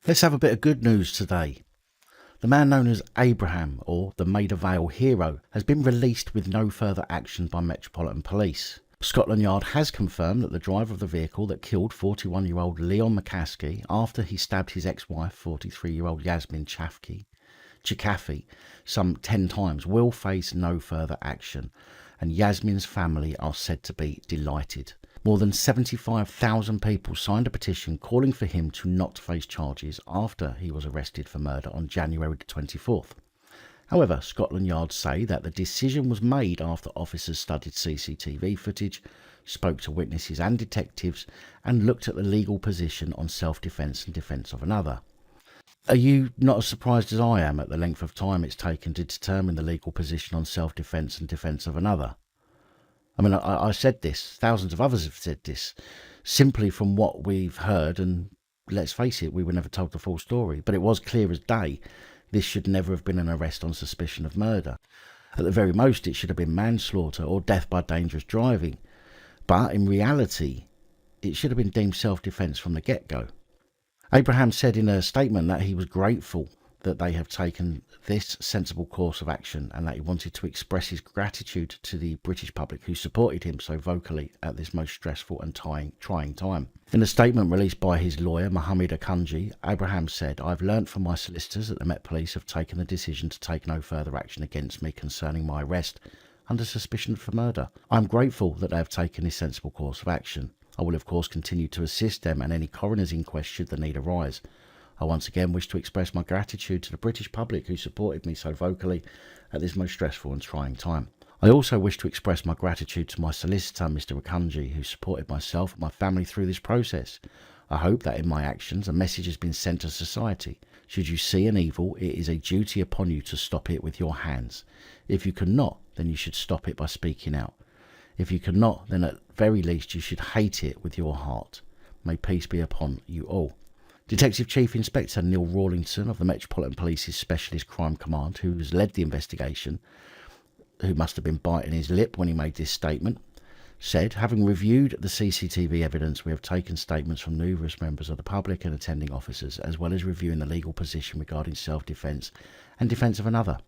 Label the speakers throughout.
Speaker 1: Let's have a bit of good news today. The man known as Abraham, or the Maida Vale Hero, has been released with no further action by Metropolitan Police. Scotland Yard has confirmed that the driver of the vehicle that killed 41-year-old Leon Mccaskie after he stabbed his ex-wife, 43-year-old Yasmin chkaifi, some 10 times will face no further action, and Yasmin's family are said to be delighted. More than 75,000 people signed a petition calling for him to not face charges after he was arrested for murder on January the 24th. However, Scotland Yard say that the decision was made after officers studied CCTV footage, spoke to witnesses and detectives, and looked at the legal position on self-defence and defence of another. Are you not as surprised as I am at the length of time it's taken to determine the legal position on self-defence and defence of another? I mean, I said this, thousands of others have said this, simply from what we've heard, and let's face it, we were never told the full story, but it was clear as day this should never have been an arrest on suspicion of murder. At the very most, it should have been manslaughter or death by dangerous driving, but in reality, it should have been deemed self-defence from the get-go. Abraham said in a statement that he was grateful that they have taken this sensible course of action and that he wanted to express his gratitude to the British public who supported him so vocally at this most stressful and trying time. In a statement released by his lawyer, Mccaskie, Abraham said, "I've learnt from my solicitors that the Met Police have taken the decision to take no further action against me concerning my arrest under suspicion for murder. I'm grateful that they have taken this sensible course of action. I will of course continue to assist them and any coroner's inquest should the need arise. I once again wish to express my gratitude to the British public who supported me so vocally at this most stressful and trying time. I also wish to express my gratitude to my solicitor, Mr. Mccaskie, who supported myself and my family through this process. I hope that in my actions a message has been sent to society. Should you see an evil, it is a duty upon you to stop it with your hands. If you cannot, then you should stop it by speaking out. If you cannot, then at very least you should hate it with your heart. May peace be upon you all." Detective Chief Inspector Neil Rawlinson of the Metropolitan Police's Specialist Crime Command, who has led the investigation, who must have been biting his lip when he made this statement, said, "Having reviewed the CCTV evidence, we have taken statements from numerous members of the public and attending officers, as well as reviewing the legal position regarding self-defence and defence of another.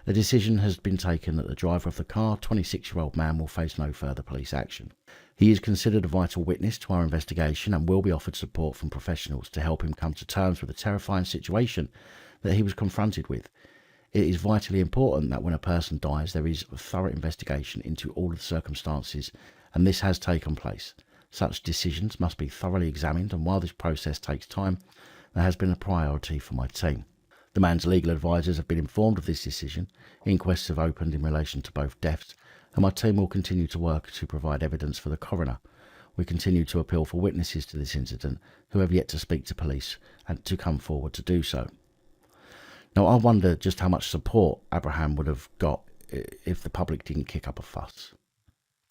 Speaker 1: A decision has been taken that the driver of the car, 26-year-old man, will face no further police action. He is considered a vital witness to our investigation and will be offered support from professionals to help him come to terms with the terrifying situation that he was confronted with. It is vitally important that when a person dies, there is a thorough investigation into all of the circumstances, and this has taken place. Such decisions must be thoroughly examined, and while this process takes time, there has been a priority for my team. The man's legal advisors have been informed of this decision. Inquests have opened in relation to both deaths, and my team will continue to work to provide evidence for the coroner. We continue to appeal for witnesses to this incident who have yet to speak to police and to come forward to do so." Now, I wonder just how much support Abraham would have got if the public didn't kick up a fuss.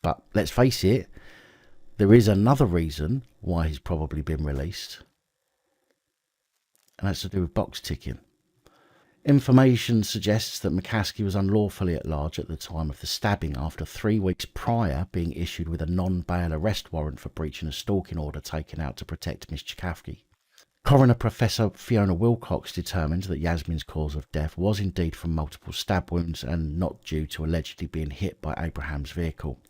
Speaker 1: But let's face it, there is another reason why he's probably been released, and that's to do with box ticking. Information suggests that Mccaskie was unlawfully at large at the time of the stabbing after 3 weeks prior being issued with a non-bail arrest warrant for breaching a stalking order taken out to protect Miss Mccaskie. Coroner Professor Fiona Wilcox determined that Yasmin's cause of death was indeed from multiple stab wounds and not due to allegedly being hit by Abraham's vehicle.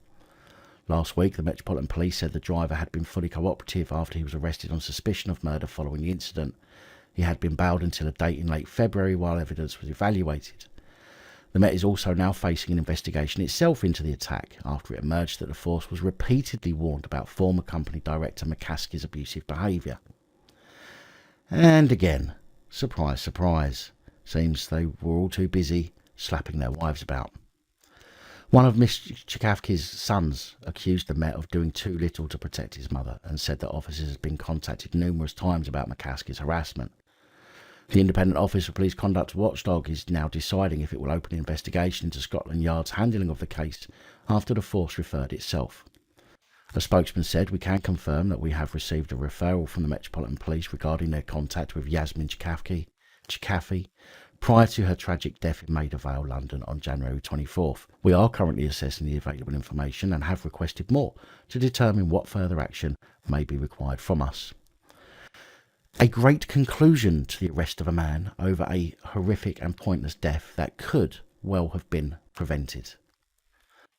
Speaker 1: Last week, the Metropolitan Police said the driver had been fully cooperative after he was arrested on suspicion of murder following the incident. He had been bailed until a date in late February while evidence was evaluated. The Met is also now facing an investigation itself into the attack after it emerged that the force was repeatedly warned about former company director Mccaskie's abusive behaviour. And again, surprise, surprise, seems they were all too busy slapping their wives about. One of Miss Mccaske's sons accused the Met of doing too little to protect his mother and said that officers had been contacted numerous times about Mccaskie's harassment. The Independent Office of Police Conduct Watchdog is now deciding if it will open an investigation into Scotland Yard's handling of the case after the force referred itself. A spokesman said, "We can confirm that we have received a referral from the Metropolitan Police regarding their contact with Yasmin chkaifi prior to her tragic death in Maida Vale, London on January 24th. We are currently assessing the available information and have requested more to determine what further action may be required from us." A great conclusion to the arrest of a man over a horrific and pointless death that could well have been prevented.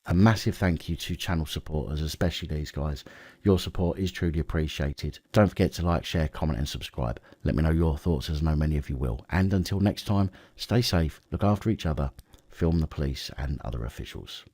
Speaker 1: A massive thank you to channel supporters, especially these guys. Your support is truly appreciated. Don't forget to like, share, comment and subscribe. Let me know your thoughts, as I know many of you will. And until next time, stay safe, look after each other, film the police and other officials.